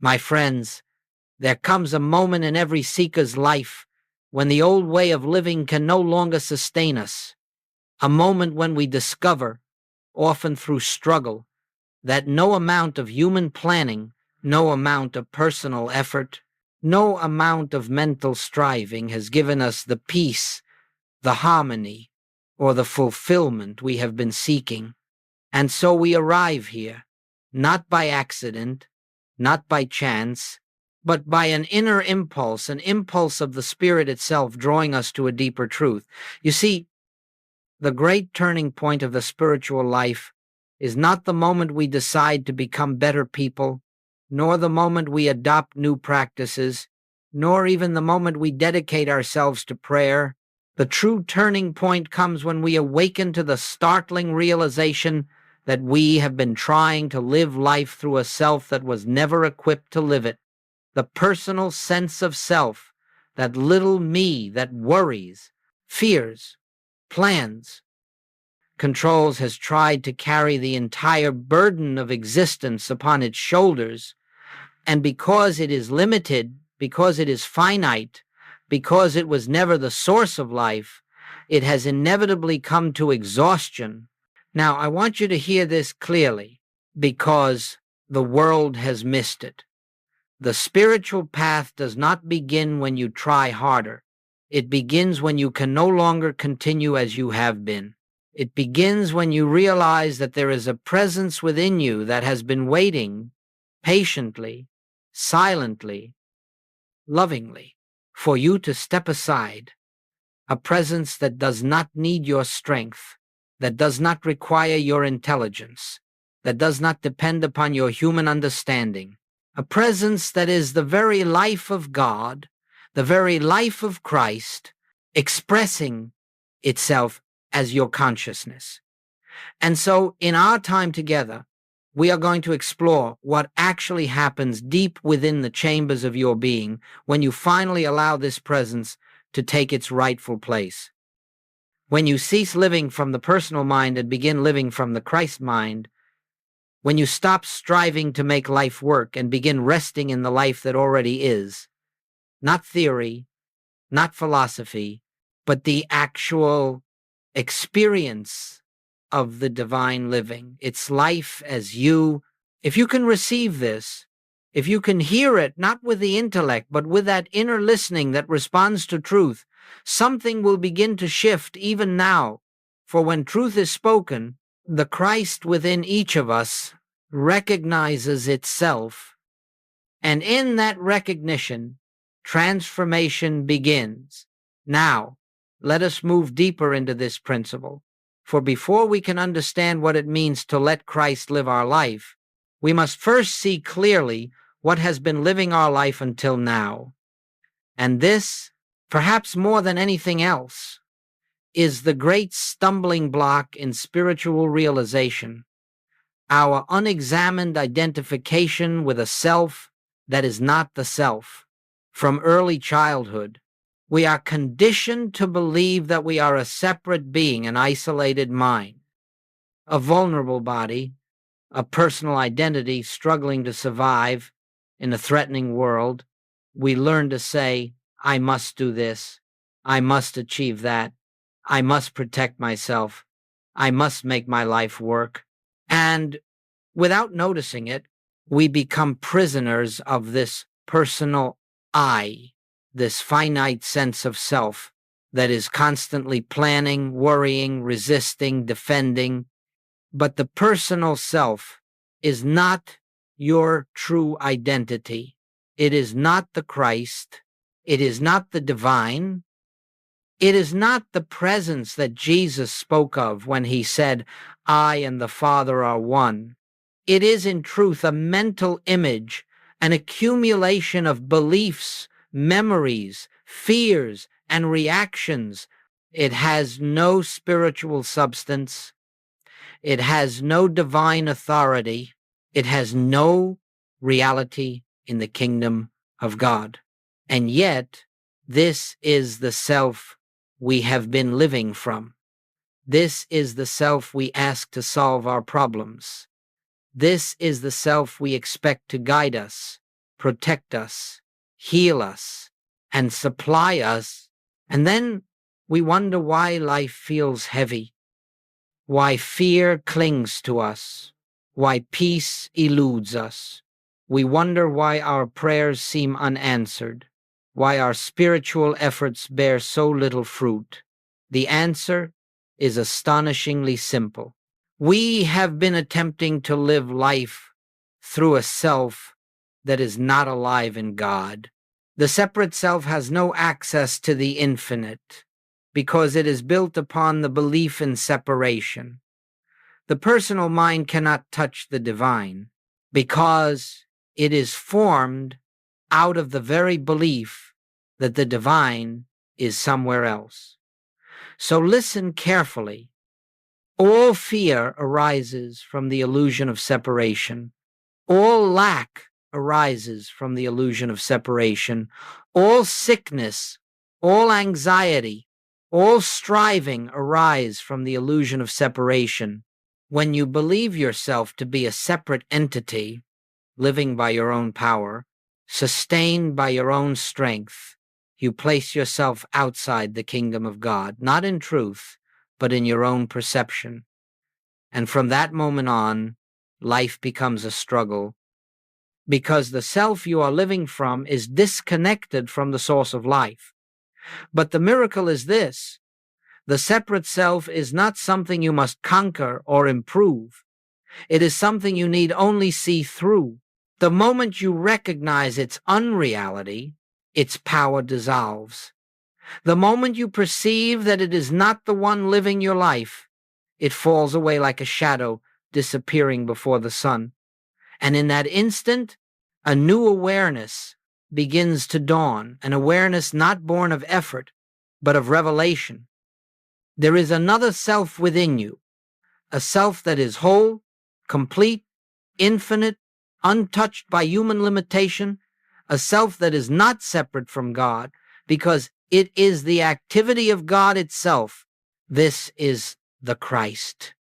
My friends, there comes a moment in every seeker's life when the old way of living can no longer sustain us, a moment when we discover, often through struggle, that no amount of human planning, no amount of personal effort, no amount of mental striving has given us the peace, the harmony, or the fulfillment we have been seeking. And so we arrive here, not by accident, not by chance, but by an inner impulse, an impulse of the Spirit itself drawing us to a deeper truth. You see, the great turning point of the spiritual life is not the moment we decide to become better people, nor the moment we adopt new practices, nor even the moment we dedicate ourselves to prayer. The true turning point comes when we awaken to the startling realization that we have been trying to live life through a self that was never equipped to live it. The personal sense of self, that little me that worries, fears, plans, controls, has tried to carry the entire burden of existence upon its shoulders. And because it is limited, because it is finite, because it was never the source of life, it has inevitably come to exhaustion. Now, I want you to hear this clearly, because the world has missed it. The spiritual path does not begin when you try harder. It begins when you can no longer continue as you have been. It begins when you realize that there is a presence within you that has been waiting patiently, silently, lovingly, for you to step aside, a presence that does not need your strength, that does not require your intelligence, that does not depend upon your human understanding, a presence that is the very life of God, the very life of Christ, expressing itself as your consciousness. And so in our time together, we are going to explore what actually happens deep within the chambers of your being when you finally allow this presence to take its rightful place. When you cease living from the personal mind and begin living from the Christ mind, when you stop striving to make life work and begin resting in the life that already is, not theory, not philosophy, but the actual experience of the divine living, its life as you. If you can receive this, if you can hear it, not with the intellect, but with that inner listening that responds to truth, something will begin to shift even now. For when truth is spoken, the Christ within each of us recognizes itself, and in that recognition, transformation begins. Now, let us move deeper into this principle. For before we can understand what it means to let Christ live our life, we must first see clearly what has been living our life until now. And this, perhaps more than anything else, is the great stumbling block in spiritual realization, our unexamined identification with a self that is not the self. From early childhood, we are conditioned to believe that we are a separate being, an isolated mind, a vulnerable body, a personal identity struggling to survive in a threatening world. We learn to say, I must do this, I must achieve that, I must protect myself, I must make my life work. And without noticing it, we become prisoners of this personal I, this finite sense of self that is constantly planning, worrying, resisting, defending. But the personal self is not your true identity. It is not the Christ. It is not the divine. It is not the presence that Jesus spoke of when he said, I and the Father are one. It is in truth a mental image, an accumulation of beliefs, memories, fears, and reactions. It has no spiritual substance. It has no divine authority. It has no reality in the kingdom of God. And yet, this is the self we have been living from. This is the self we ask to solve our problems. This is the self we expect to guide us. protect us, heal us, and supply us. And then we wonder why life feels heavy, why fear clings to us, why peace eludes us. We wonder why our prayers seem unanswered, why our spiritual efforts bear so little fruit. The answer is astonishingly simple. We have been attempting to live life through a self that is not alive in God. The separate self has no access to the infinite because it is built upon the belief in separation. The personal mind cannot touch the divine because it is formed out of the very belief that the divine is somewhere else. So listen carefully. All fear arises from the illusion of separation. All lack arises from the illusion of separation. All sickness, all anxiety, all striving arise from the illusion of separation. When you believe yourself to be a separate entity, living by your own power, sustained by your own strength, you place yourself outside the kingdom of God, not in truth, but in your own perception. And from that moment on, life becomes a struggle, because the self you are living from is disconnected from the source of life. But the miracle is this: the separate self is not something you must conquer or improve. It is something you need only see through. The moment you recognize its unreality, its power dissolves. The moment you perceive that it is not the one living your life, it falls away like a shadow disappearing before the sun. And in that instant, a new awareness begins to dawn, an awareness not born of effort, but of revelation. There is another self within you, a self that is whole, complete, infinite, untouched by human limitation, a self that is not separate from God, because it is the activity of God itself. This is the Christ.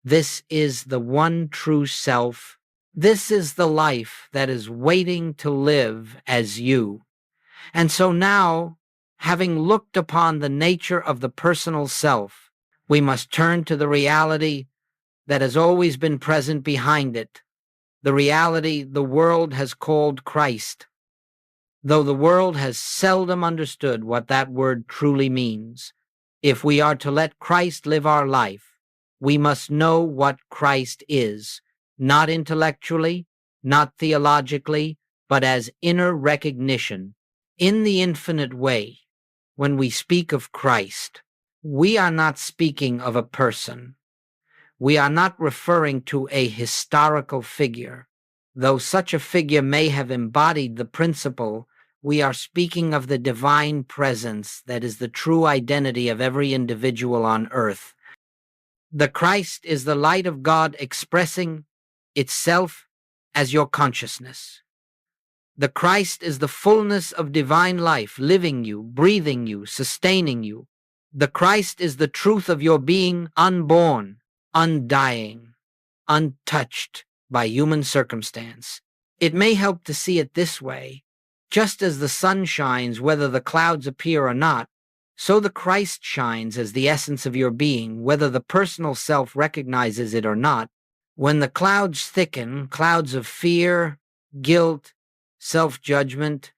This is the one true self. This is the life that is waiting to live as you. And so now, having looked upon the nature of the personal self, we must turn to the reality that has always been present behind it, the reality the world has called Christ, though the world has seldom understood what that word truly means. If we are to let Christ live our life, we must know what Christ is, not intellectually, not theologically, but as inner recognition. In the infinite way, when we speak of Christ, we are not speaking of a person. We are not referring to a historical figure. Though such a figure may have embodied the principle, we are speaking of the divine presence that is the true identity of every individual on earth. The Christ is the light of God expressing itself as your consciousness. The Christ is the fullness of divine life, living you, breathing you, sustaining you. The Christ is the truth of your being, unborn, undying, untouched by human circumstance. It may help to see it this way. Just as the sun shines whether the clouds appear or not, so the Christ shines as the essence of your being, whether the personal self recognizes it or not. When the clouds thicken, clouds of fear, guilt, self-judgment,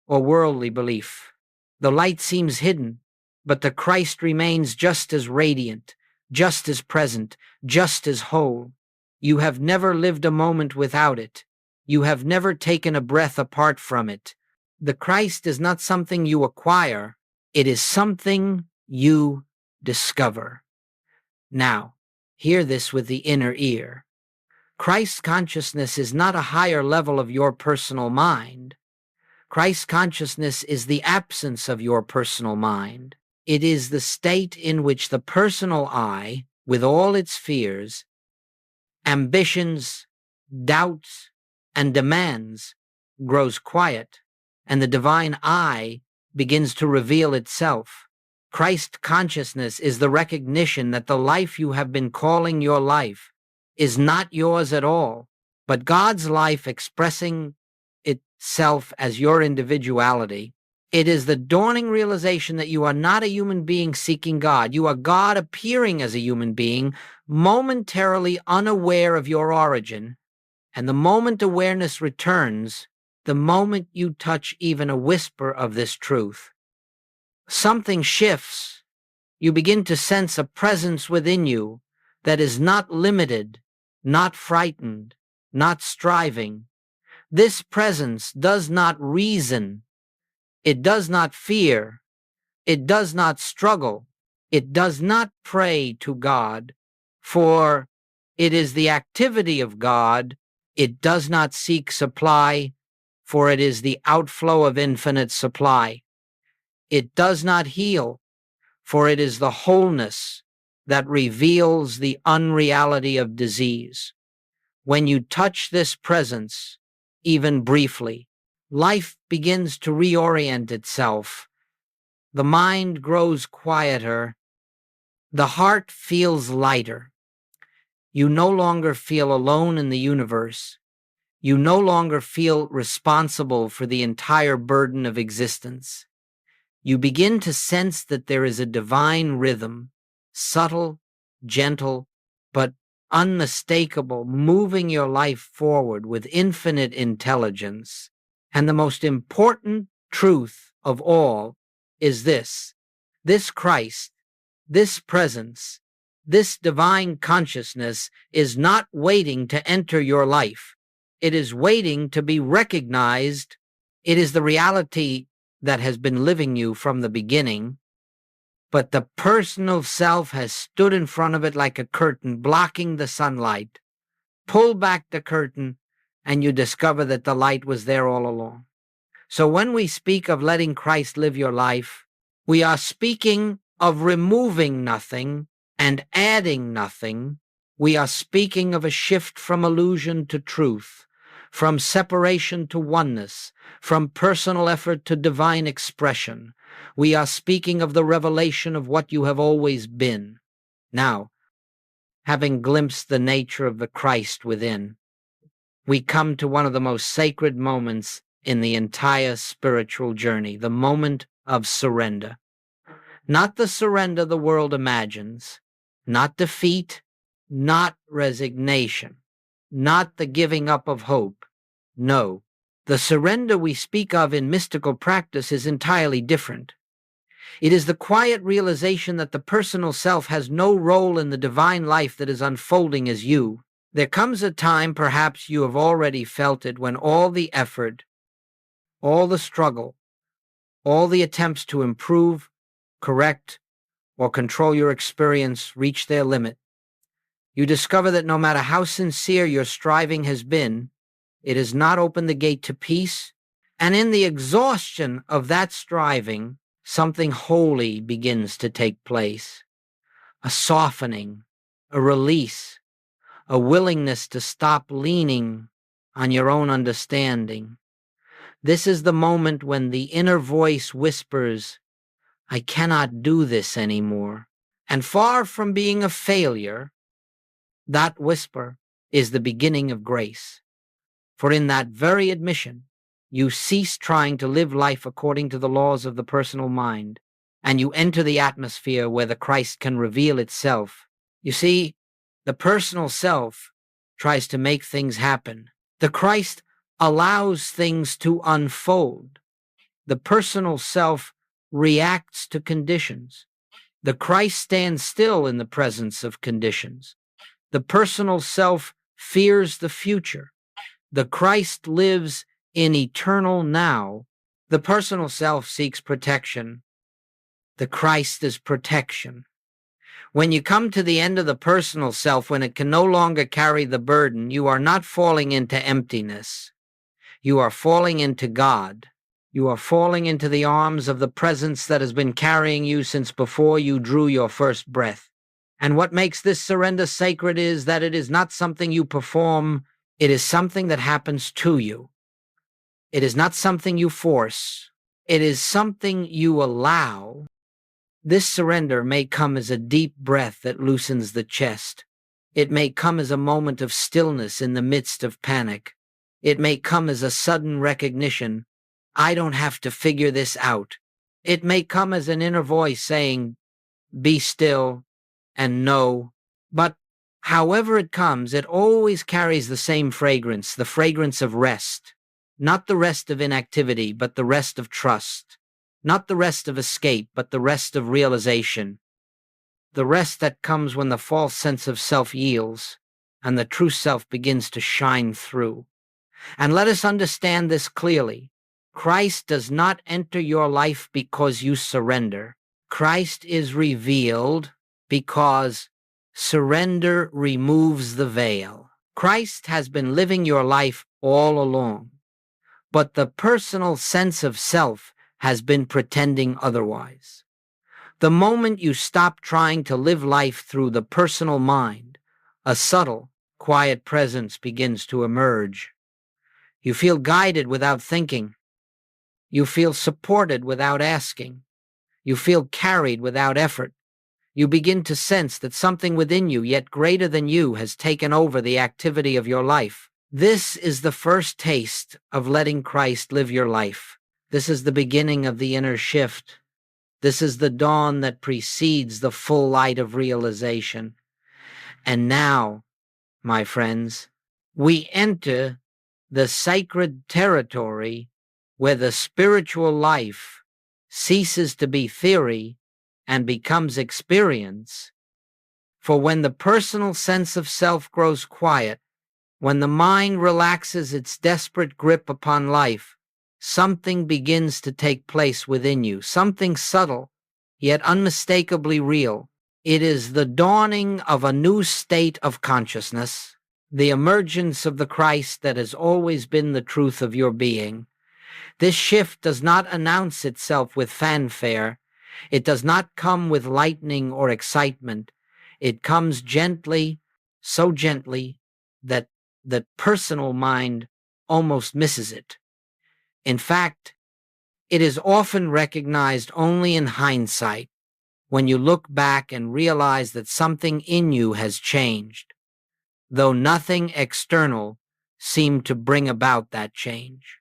or worldly belief, the light seems hidden, but the Christ remains just as radiant, just as present, just as whole. You have never lived a moment without it. You have never taken a breath apart from it. The Christ is not something you acquire. It is something you discover. Now, hear this with the inner ear. Christ consciousness is not a higher level of your personal mind. Christ consciousness is the absence of your personal mind. It is the state in which the personal I, with all its fears, ambitions, doubts, and demands, grows quiet, and the divine I begins to reveal itself. Christ consciousness is the recognition that the life you have been calling your life is not yours at all, but God's life expressing itself as your individuality. It is the dawning realization that you are not a human being seeking God. You are God appearing as a human being, momentarily unaware of your origin. And the moment awareness returns, the moment you touch even a whisper of this truth, something shifts. You begin to sense a presence within you that is not limited, not frightened, not striving. This presence does not reason. It does not fear. It does not struggle. It does not pray to God, for it is the activity of God. It does not seek supply, for it is the outflow of infinite supply. It does not heal, for it is the wholeness that reveals the unreality of disease. When you touch this presence, even briefly, life begins to reorient itself. The mind grows quieter. The heart feels lighter. You no longer feel alone in the universe. You no longer feel responsible for the entire burden of existence. You begin to sense that there is a divine rhythm, subtle, gentle, but unmistakable, moving your life forward with infinite intelligence. And the most important truth of all is this Christ, this presence, this divine consciousness is not waiting to enter your life. It is waiting to be recognized. It is the reality that has been living you from the beginning, but the personal self has stood in front of it like a curtain blocking the sunlight. Pull back the curtain and you discover that the light was there all along. So when we speak of letting Christ live your life, we are speaking of removing nothing and adding nothing. We are speaking of a shift from illusion to truth, from separation to oneness, from personal effort to divine expression. We are speaking of the revelation of what you have always been. Now, having glimpsed the nature of the Christ within, we come to one of the most sacred moments in the entire spiritual journey, the moment of surrender. Not the surrender the world imagines, not defeat, not resignation, not the giving up of hope. No, the surrender we speak of in mystical practice is entirely different. It is the quiet realization that the personal self has no role in the divine life that is unfolding as you. There comes a time, perhaps you have already felt it, when all the effort, all the struggle, all the attempts to improve, correct, or control your experience reach their limit. You discover that no matter how sincere your striving has been, it has not opened the gate to peace, and in the exhaustion of that striving, something holy begins to take place. A softening, a release, a willingness to stop leaning on your own understanding. This is the moment when the inner voice whispers, I cannot do this anymore. And far from being a failure, that whisper is the beginning of grace. For in that very admission, you cease trying to live life according to the laws of the personal mind, and you enter the atmosphere where the Christ can reveal itself. You see, the personal self tries to make things happen. The Christ allows things to unfold. The personal self reacts to conditions. The Christ stands still in the presence of conditions. The personal self fears the future. The Christ lives in eternal now. The personal self seeks protection. The Christ is protection. When you come to the end of the personal self, when it can no longer carry the burden, you are not falling into emptiness. You are falling into God. You are falling into the arms of the presence that has been carrying you since before you drew your first breath. And what makes this surrender sacred is that it is not something you perform. It is something that happens to you. It is not something you force. It is something you allow. This surrender may come as a deep breath that loosens the chest. It may come as a moment of stillness in the midst of panic. It may come as a sudden recognition, I don't have to figure this out. It may come as an inner voice saying, be still and know. But however it comes, it always carries the same fragrance, the fragrance of rest. Not the rest of inactivity, but the rest of trust. Not the rest of escape, but the rest of realization. The rest that comes when the false sense of self yields and the true self begins to shine through. And let us understand this clearly. Christ does not enter your life because you surrender. Christ is revealed because surrender removes the veil. Christ has been living your life all along, but the personal sense of self has been pretending otherwise. The moment you stop trying to live life through the personal mind, a subtle, quiet presence begins to emerge. You feel guided without thinking. You feel supported without asking. You feel carried without effort. You begin to sense that something within you, yet greater than you, has taken over the activity of your life. This is the first taste of letting Christ live your life. This is the beginning of the inner shift. This is the dawn that precedes the full light of realization. And now, my friends, we enter the sacred territory where the spiritual life ceases to be theory and becomes experience. For when the personal sense of self grows quiet, when the mind relaxes its desperate grip upon life, something begins to take place within you, something subtle, yet unmistakably real. It is the dawning of a new state of consciousness, the emergence of the Christ that has always been the truth of your being. This shift does not announce itself with fanfare. It does not come with lightning or excitement. It comes gently, so gently that the personal mind almost misses it. In fact, it is often recognized only in hindsight, when you look back and realize that something in you has changed, though nothing external seemed to bring about that change.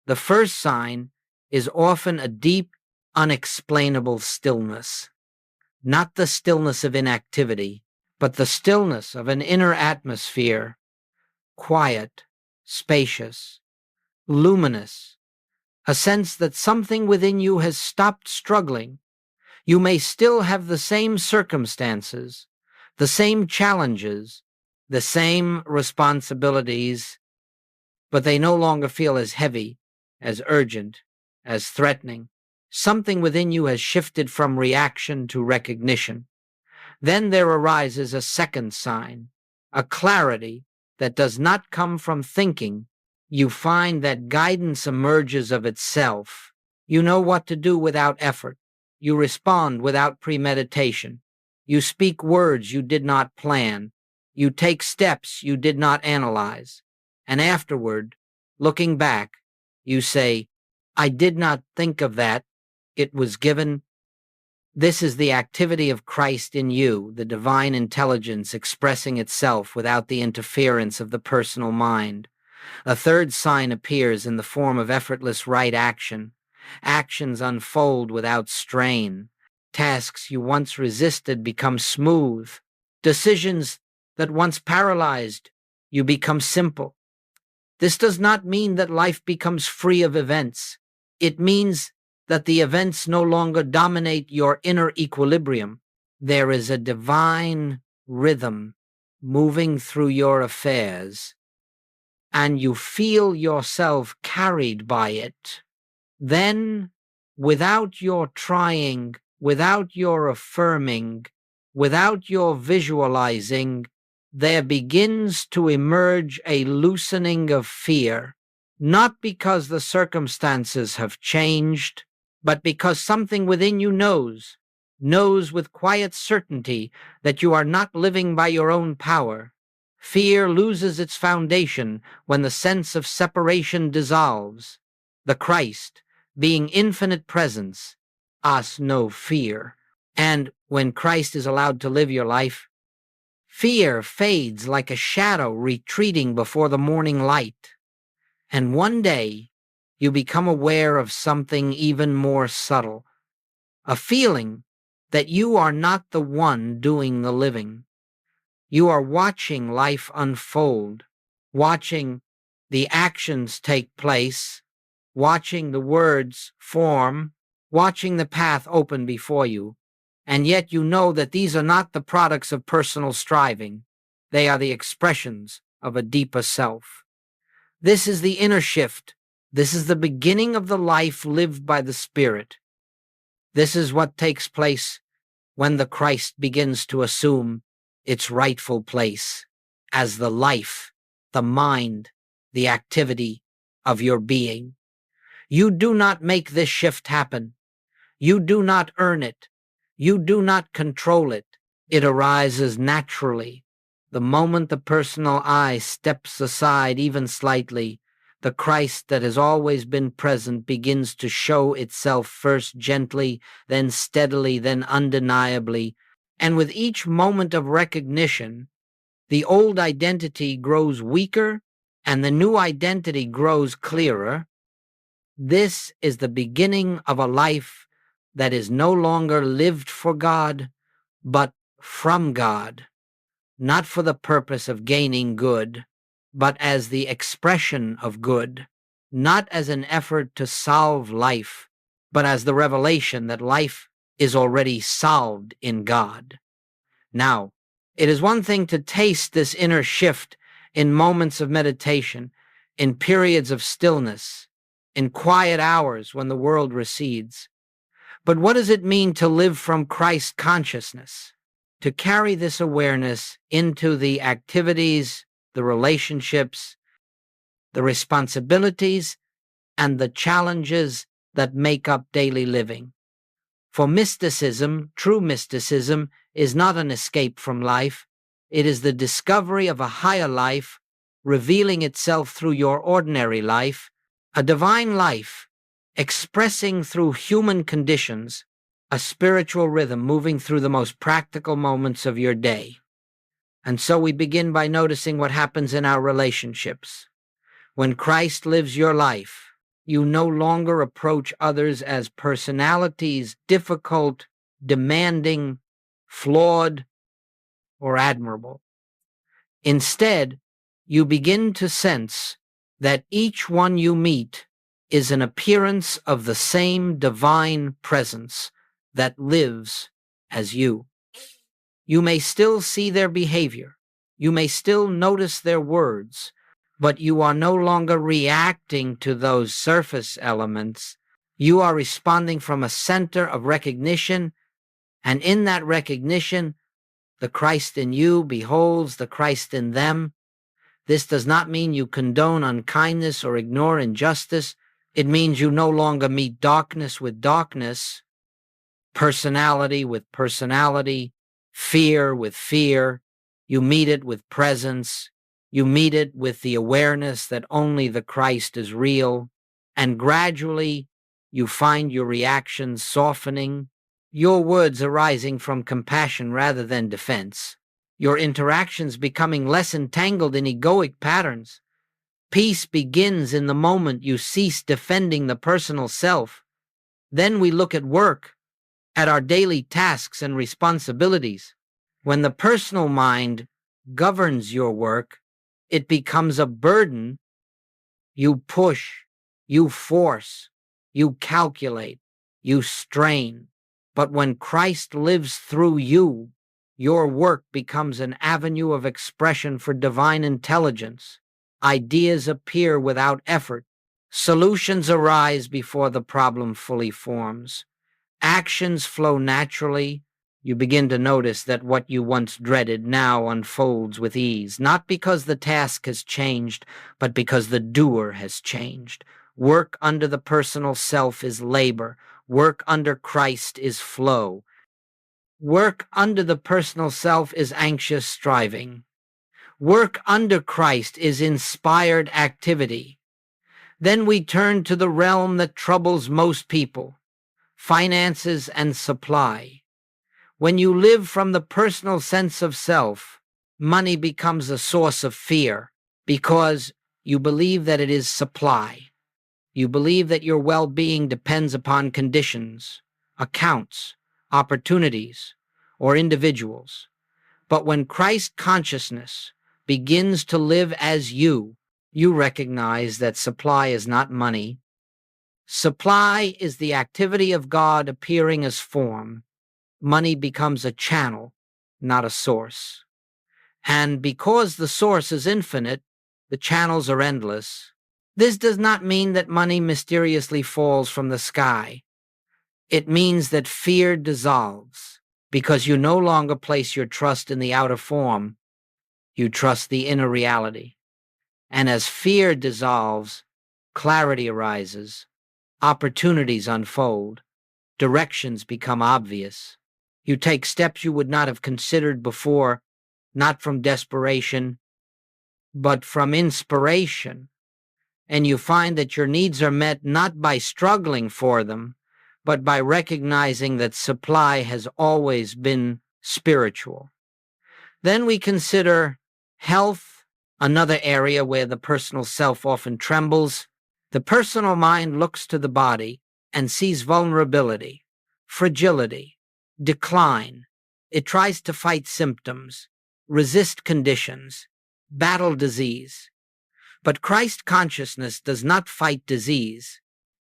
The first sign is often a deep, unexplainable stillness. Not the stillness of inactivity, but the stillness of an inner atmosphere, quiet, spacious, luminous, a sense that something within you has stopped struggling. You may still have the same circumstances, the same challenges, the same responsibilities, but they no longer feel as heavy, as urgent, as threatening. Something within you has shifted from reaction to recognition. Then there arises a second sign, a clarity that does not come from thinking. You find that guidance emerges of itself. You know what to do without effort. You respond without premeditation. You speak words you did not plan. You take steps you did not analyze. And afterward, looking back, you say, I did not think of that. It was given. This is the activity of Christ in you, the divine intelligence expressing itself without the interference of the personal mind. A third sign appears in the form of effortless right action. Actions unfold without strain. Tasks you once resisted become smooth. Decisions that once paralyzed you become simple. This does not mean that life becomes free of events. It means that the events no longer dominate your inner equilibrium. There is a divine rhythm moving through your affairs, and you feel yourself carried by it. Then, without your trying, without your affirming, without your visualizing, there begins to emerge a loosening of fear, not because the circumstances have changed, but because something within you knows with quiet certainty that you are not living by your own power. Fear loses its foundation when the sense of separation dissolves. The Christ, being infinite presence, asks no fear. And when Christ is allowed to live your life, fear fades like a shadow retreating before the morning light. And one day, you become aware of something even more subtle, a feeling that you are not the one doing the living. You are watching life unfold, watching the actions take place, watching the words form, watching the path open before you. And yet you know that these are not the products of personal striving. They are the expressions of a deeper self. This is the inner shift. This is the beginning of the life lived by the Spirit. This is what takes place when the Christ begins to assume its rightful place as the life, the mind, the activity of your being. You do not make this shift happen. You do not earn it. You do not control it. It arises naturally. The moment the personal I steps aside even slightly, the Christ that has always been present begins to show itself first gently, then steadily, then undeniably. And with each moment of recognition, the old identity grows weaker and the new identity grows clearer. This is the beginning of a life that is no longer lived for God, but from God, not for the purpose of gaining good, but as the expression of good, not as an effort to solve life, but as the revelation that life is already solved in God. Now, it is one thing to taste this inner shift in moments of meditation, in periods of stillness, in quiet hours when the world recedes. But what does it mean to live from Christ consciousness? To carry this awareness into the activities, the relationships, the responsibilities, and the challenges that make up daily living. For mysticism, true mysticism, is not an escape from life. It is the discovery of a higher life, revealing itself through your ordinary life, a divine life, expressing through human conditions, a spiritual rhythm moving through the most practical moments of your day. And so we begin by noticing what happens in our relationships. When Christ lives your life, you no longer approach others as personalities, difficult, demanding, flawed, or admirable. Instead, you begin to sense that each one you meet is an appearance of the same divine presence that lives as you. You may still see their behavior. You may still notice their words, but you are no longer reacting to those surface elements. You are responding from a center of recognition, and in that recognition, the Christ in you beholds the Christ in them. This does not mean you condone unkindness or ignore injustice. It means you no longer meet darkness with darkness, personality with personality, fear with fear. You meet it with presence. You meet it with the awareness that only the Christ is real. And gradually, you find your reactions softening, your words arising from compassion rather than defense, your interactions becoming less entangled in egoic patterns. Peace begins in the moment you cease defending the personal self. Then we look at work, at our daily tasks and responsibilities. When the personal mind governs your work, it becomes a burden. You push, you force, you calculate, you strain. But when Christ lives through you, your work becomes an avenue of expression for divine intelligence. Ideas appear without effort. Solutions arise before the problem fully forms. Actions flow naturally. You begin to notice that what you once dreaded now unfolds with ease, not because the task has changed, but because the doer has changed. Work under the personal self is labor. Work under Christ is flow. Work under the personal self is anxious striving. Work under Christ is inspired activity. Then we turn to the realm that troubles most people, finances and supply. When you live from the personal sense of self, money becomes a source of fear because You believe that it is supply. You believe that your well-being depends upon conditions, accounts, opportunities, or individuals. But when Christ consciousness begins to live as you recognize that supply is not money. Supply is the activity of God appearing as form. Money becomes a channel, not a source. And because the source is infinite, the channels are endless. This does not mean that money mysteriously falls from the sky. It means that fear dissolves, because you no longer place your trust in the outer form. You trust the inner reality. And as fear dissolves, clarity arises, opportunities unfold, directions become obvious. You take steps you would not have considered before, not from desperation, but from inspiration. And you find that your needs are met not by struggling for them, but by recognizing that supply has always been spiritual. Then we consider health, another area where the personal self often trembles. The personal mind looks to the body and sees vulnerability, fragility, decline. It tries to fight symptoms, resist conditions, battle disease. But Christ consciousness does not fight disease.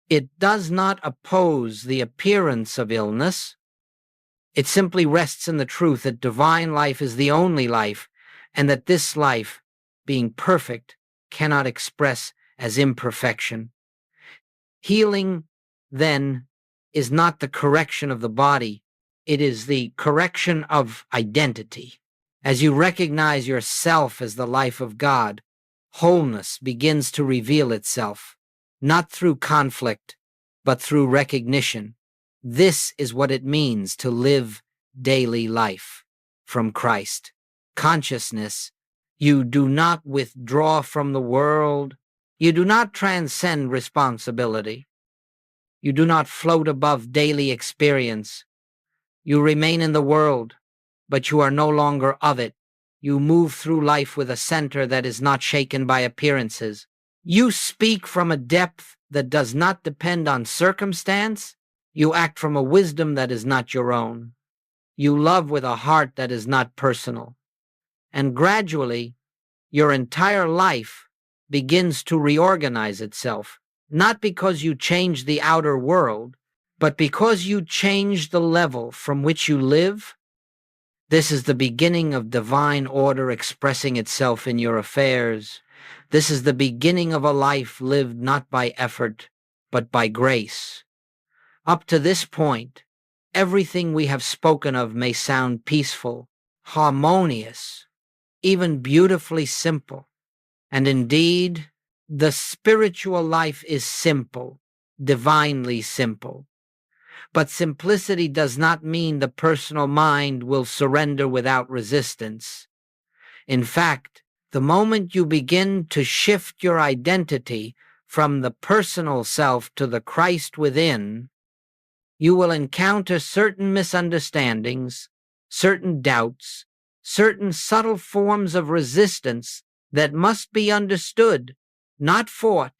It does not oppose the appearance of illness. It simply rests in the truth that divine life is the only life, and that this life, being perfect, cannot express as imperfection. Healing, then, is not the correction of the body. It is the correction of identity. As you recognize yourself as the life of God, wholeness begins to reveal itself, not through conflict, but through recognition. This is what it means to live daily life from Christ. Consciousness, you do not withdraw from the world. You do not transcend responsibility. You do not float above daily experience. You remain in the world, but you are no longer of it. You move through life with a center that is not shaken by appearances. You speak from a depth that does not depend on circumstance. You act from a wisdom that is not your own. You love with a heart that is not personal. And gradually, your entire life begins to reorganize itself, not because you change the outer world, but because you change the level from which you live. This is the beginning of divine order expressing itself in your affairs. This is the beginning of a life lived not by effort, but by grace. Up to this point, everything we have spoken of may sound peaceful, harmonious, even beautifully simple. And indeed, the spiritual life is simple, divinely simple. But simplicity does not mean the personal mind will surrender without resistance. In fact, the moment you begin to shift your identity from the personal self to the Christ within, you will encounter certain misunderstandings, certain doubts, certain subtle forms of resistance that must be understood, not fought,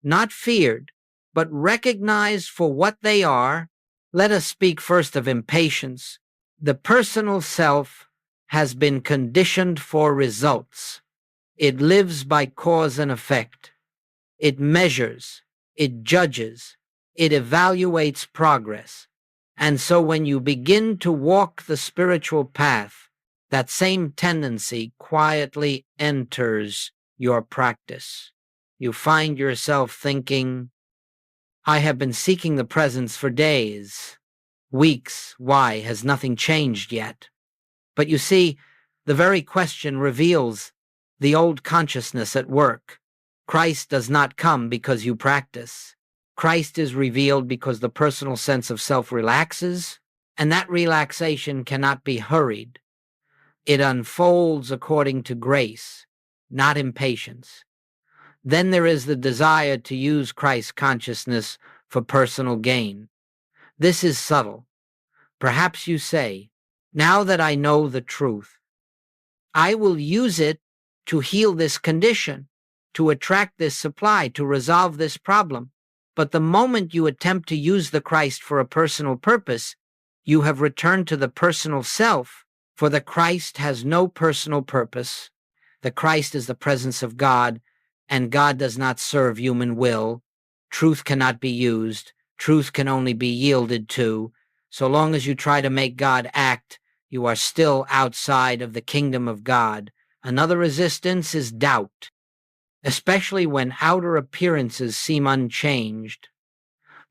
not feared, but recognized for what they are. Let us speak first of impatience. The personal self has been conditioned for results. It lives by cause and effect. It measures, it judges, it evaluates progress. And so when you begin to walk the spiritual path, that same tendency quietly enters your practice. You find yourself thinking, I have been seeking the presence for days, weeks. Why has nothing changed yet? But you see, the very question reveals the old consciousness at work. Christ does not come because you practice. Christ is revealed because the personal sense of self relaxes, and that relaxation cannot be hurried. It unfolds according to grace, not impatience. Then there is the desire to use Christ consciousness for personal gain. This is subtle. Perhaps you say, now that I know the truth, I will use it to heal this condition. to attract this supply, to resolve this problem. But the moment you attempt to use the Christ for a personal purpose, you have returned to the personal self, for the Christ has no personal purpose. The Christ is the presence of God, and God does not serve human will. Truth cannot be used. Truth can only be yielded to. So long as you try to make God act, you are still outside of the kingdom of God. Another resistance is doubt, especially when outer appearances seem unchanged.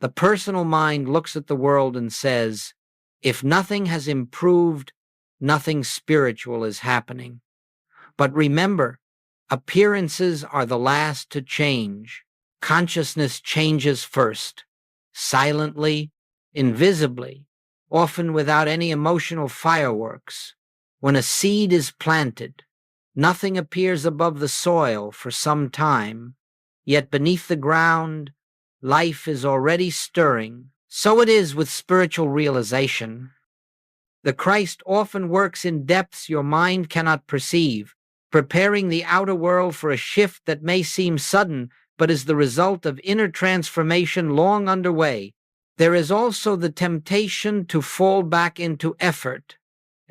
The personal mind looks at the world and says, if nothing has improved, nothing spiritual is happening. But remember, appearances are the last to change. Consciousness changes first, silently, invisibly, often without any emotional fireworks. When a seed is planted, nothing appears above the soil for some time, yet beneath the ground, life is already stirring. So it is with spiritual realization. The Christ often works in depths your mind cannot perceive, preparing the outer world for a shift that may seem sudden, but is the result of inner transformation long underway. There is also the temptation to fall back into effort,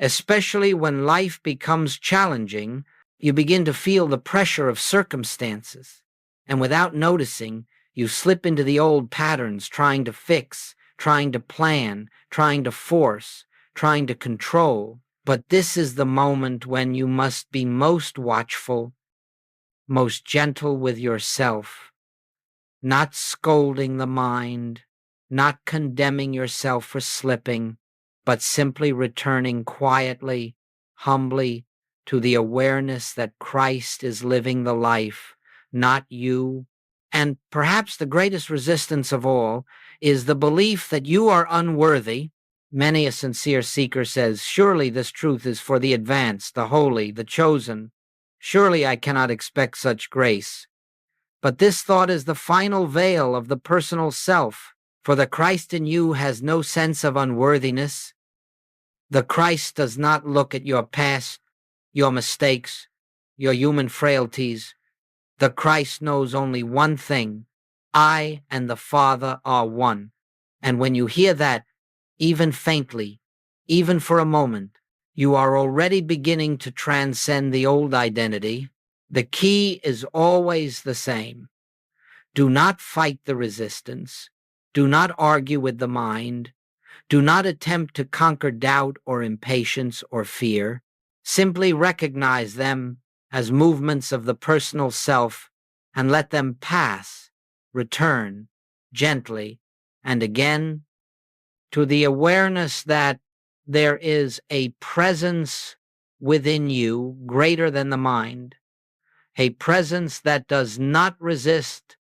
especially when life becomes challenging. You begin to feel the pressure of circumstances, and without noticing, you slip into the old patterns, trying to fix, trying to plan, trying to force, trying to control. But this is the moment when you must be most watchful, most gentle with yourself, not scolding the mind, not condemning yourself for slipping, but simply returning quietly, humbly, to the awareness that Christ is living the life, not you. And perhaps the greatest resistance of all is the belief that you are unworthy. Many a sincere seeker says, surely this truth is for the advanced, the holy, the chosen. Surely I cannot expect such grace. But this thought is the final veil of the personal self, for the Christ in you has no sense of unworthiness. The Christ does not look at your past, your mistakes, your human frailties. The Christ knows only one thing: I and the Father are one. And when you hear that, even faintly, even for a moment, you are already beginning to transcend the old identity. The key is always the same. Do not fight the resistance. Do not argue with the mind. Do not attempt to conquer doubt or impatience or fear. Simply recognize them as movements of the personal self and let them pass, return, gently, and again, to the awareness that there is a presence within you greater than the mind, a presence that does not resist,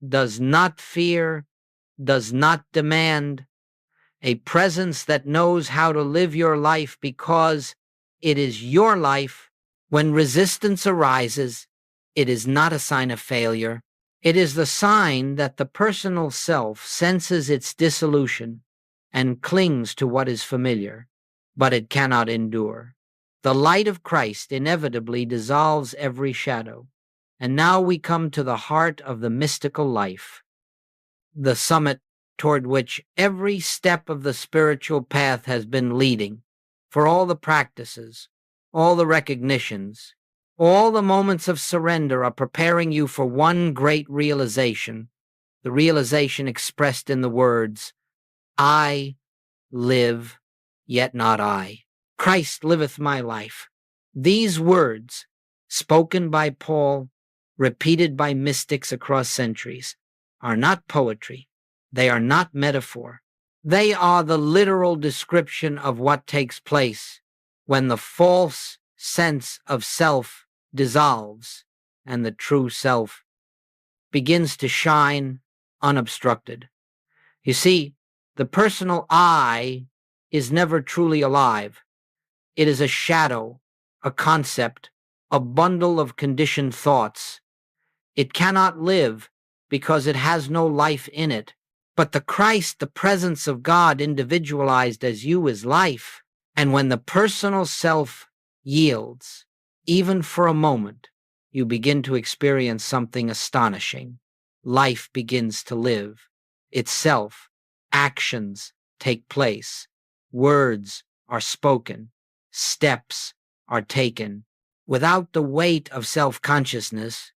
does not fear, does not demand, a presence that knows how to live your life because it is your life. When resistance arises, it is not a sign of failure. It is the sign that the personal self senses its dissolution and clings to what is familiar, but it cannot endure. The light of Christ inevitably dissolves every shadow. And now we come to the heart of the mystical life, the summit toward which every step of the spiritual path has been leading. For all the practices, all the recognitions, all the moments of surrender are preparing you for one great realization, the realization expressed in the words, I live, yet not I. Christ liveth my life. These words, spoken by Paul, repeated by mystics across centuries, are not poetry. They are not metaphor. They are the literal description of what takes place when the false sense of self dissolves and the true self begins to shine unobstructed. You see, the personal I is never truly alive. It is a shadow, a concept, a bundle of conditioned thoughts. It cannot live because it has no life in it. But the Christ, the presence of God individualized as you, is life. And when the personal self yields, even for a moment, you begin to experience something astonishing. Life begins to live itself. Actions take place. Words are spoken. Steps are taken. Without the weight of self-consciousness,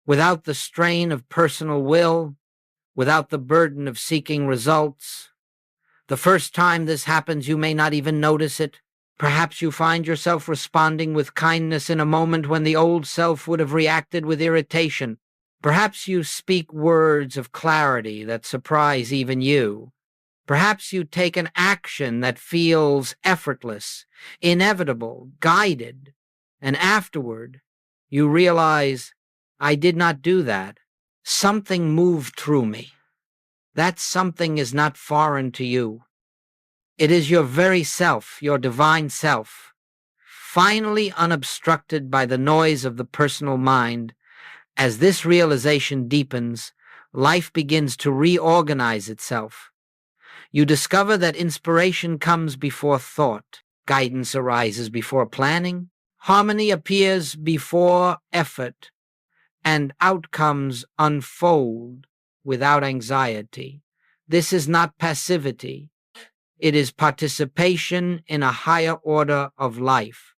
without the strain of personal will, without the burden of seeking results. The first time this happens, you may not even notice it. Perhaps you find yourself responding with kindness in a moment when the old self would have reacted with irritation. Perhaps you speak words of clarity that surprise even you. Perhaps you take an action that feels effortless, inevitable, guided, and afterward you realize, I did not do that. Something moved through me. That something is not foreign to you. It is your very self, your divine self, finally unobstructed by the noise of the personal mind. As this realization deepens, life begins to reorganize itself. You discover that inspiration comes before thought, guidance arises before planning, harmony appears before effort, and outcomes unfold without anxiety. This is not passivity. It is participation in a higher order of life.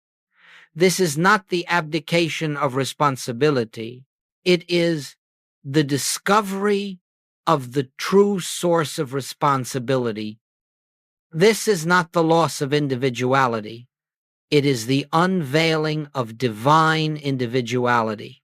This is not the abdication of responsibility. It is the discovery of the true source of responsibility. This is not the loss of individuality. It is the unveiling of divine individuality.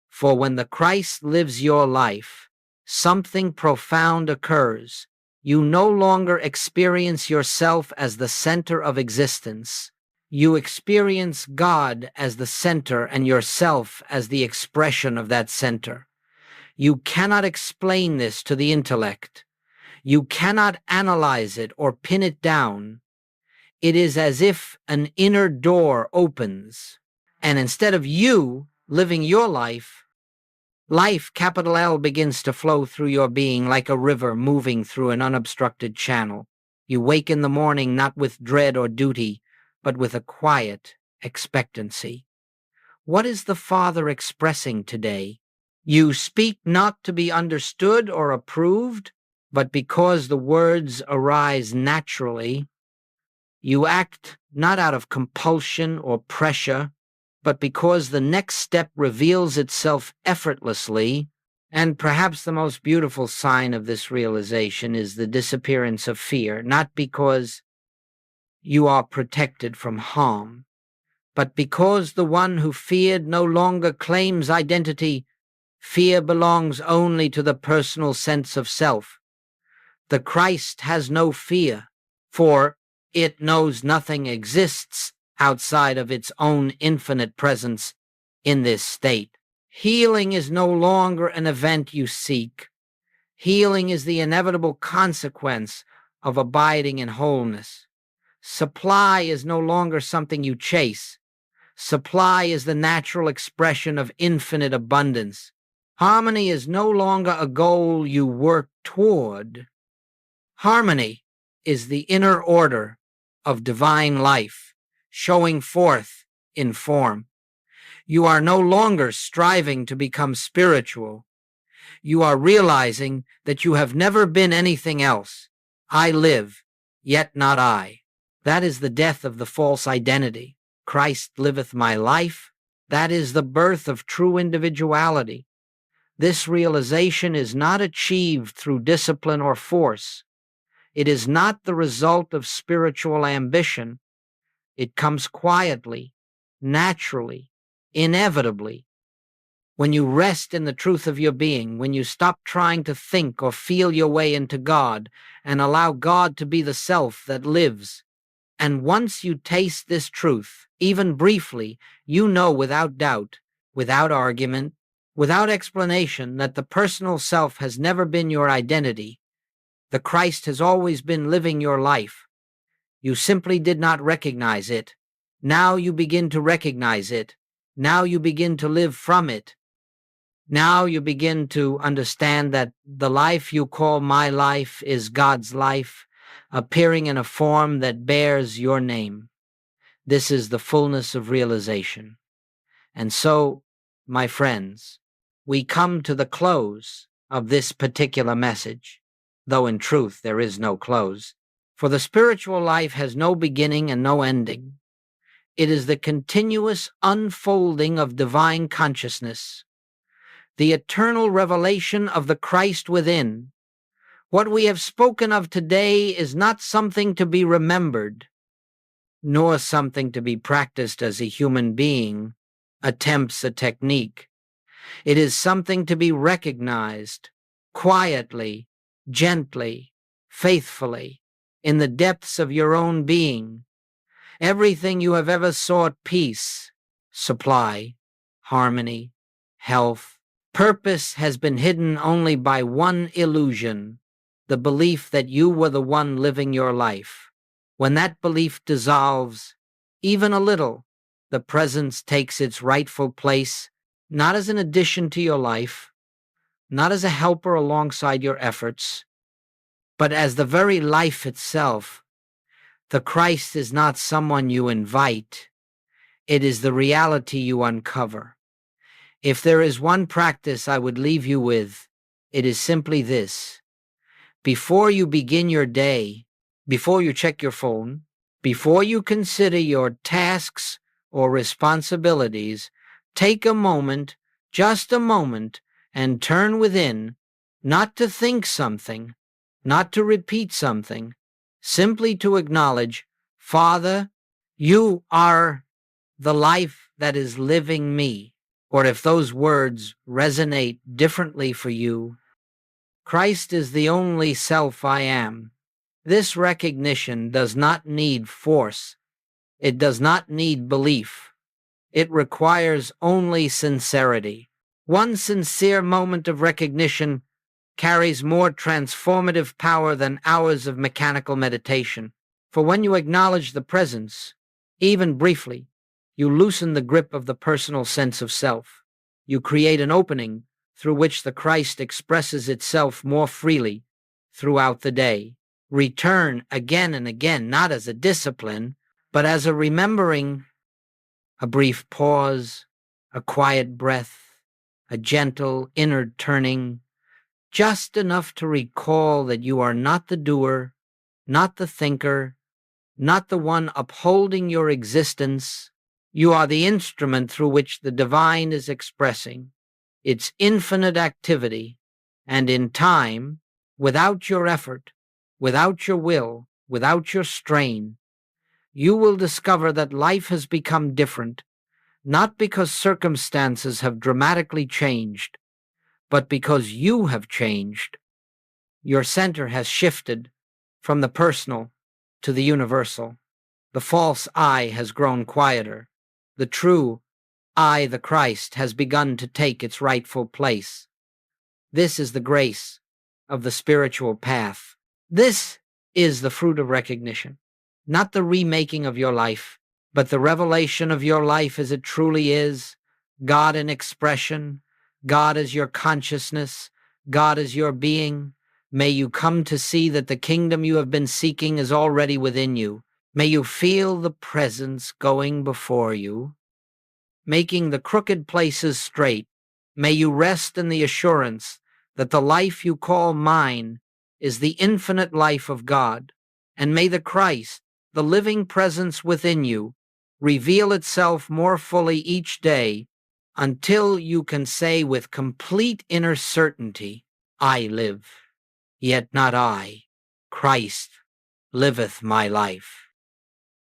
For when the Christ lives your life, something profound occurs. You no longer experience yourself as the center of existence. You experience God as the center and yourself as the expression of that center. You cannot explain this to the intellect. You cannot analyze it or pin it down. It is as if an inner door opens, and instead of you living your life, capital L, begins to flow through your being like a river moving through an unobstructed channel. You wake in the morning not with dread or duty, but with a quiet expectancy. What is the Father expressing today? You speak not to be understood or approved, but because the words arise naturally. You act not out of compulsion or pressure, but because the next step reveals itself effortlessly. And perhaps the most beautiful sign of this realization is the disappearance of fear, not because you are protected from harm, but because the one who feared no longer claims identity. Fear belongs only to the personal sense of self. The Christ has no fear, for it knows nothing exists outside of its own infinite presence in this state. Healing is no longer an event you seek. Healing is the inevitable consequence of abiding in wholeness. Supply is no longer something you chase. Supply is the natural expression of infinite abundance. Harmony is no longer a goal you work toward. Harmony is the inner order of divine life, showing forth in form. You are no longer striving to become spiritual. You are realizing that you have never been anything else. I live, yet not I. That is the death of the false identity. Christ liveth my life. That is the birth of true individuality. This realization is not achieved through discipline or force. It is not the result of spiritual ambition. It comes quietly, naturally, inevitably. When you rest in the truth of your being, when you stop trying to think or feel your way into God and allow God to be the self that lives. And once you taste this truth, even briefly, you know without doubt, without argument, without explanation, that the personal self has never been your identity. The Christ has always been living your life. You simply did not recognize it. Now you begin to recognize it. Now you begin to live from it. Now you begin to understand that the life you call my life is God's life, appearing in a form that bears your name. This is the fullness of realization. And so my friends, we come to the close of this particular message, though in truth there is no close. For the spiritual life has no beginning and no ending. It is the continuous unfolding of divine consciousness, the eternal revelation of the Christ within. What we have spoken of today is not something to be remembered, nor something to be practiced as a human being attempts a technique. It is something to be recognized quietly, gently, faithfully, in the depths of your own being. Everything you have ever sought, peace, supply, harmony, health, purpose, has been hidden only by one illusion, the belief that you were the one living your life. When that belief dissolves, even a little, the presence takes its rightful place, not as an addition to your life, not as a helper alongside your efforts, but as the very life itself. The Christ is not someone you invite. It is the reality you uncover. If there is one practice I would leave you with, it is simply this. Before you begin your day, before you check your phone, before you consider your tasks or responsibilities, take a moment, just a moment, and turn within, not to think something, not to repeat something, simply to acknowledge, Father, you are the life that is living me. Or if those words resonate differently for you, Christ is the only self I am. This recognition does not need force. It does not need belief. It requires only sincerity. One sincere moment of recognition carries more transformative power than hours of mechanical meditation. For when you acknowledge the presence, even briefly, you loosen the grip of the personal sense of self. You create an opening through which the Christ expresses itself more freely throughout the day. Return again and again, not as a discipline, but as a remembering, a brief pause, a quiet breath, a gentle inward turning, just enough to recall that you are not the doer, not the thinker, not the one upholding your existence. You are the instrument through which the divine is expressing its infinite activity, and in time, without your effort, without your will, without your strain, you will discover that life has become different, not because circumstances have dramatically changed, but because you have changed. Your center has shifted from the personal to the universal. The false I has grown quieter. The true I, the Christ, has begun to take its rightful place. This is the grace of the spiritual path. This is the fruit of recognition, not the remaking of your life, but the revelation of your life as it truly is, God in expression, God as your consciousness, God as your being. May you come to see that the kingdom you have been seeking is already within you. May you feel the presence going before you, making the crooked places straight. May you rest in the assurance that the life you call mine is the infinite life of God, and may the Christ, the living presence within you, reveal itself more fully each day until you can say with complete inner certainty, I live, yet not I, Christ liveth my life.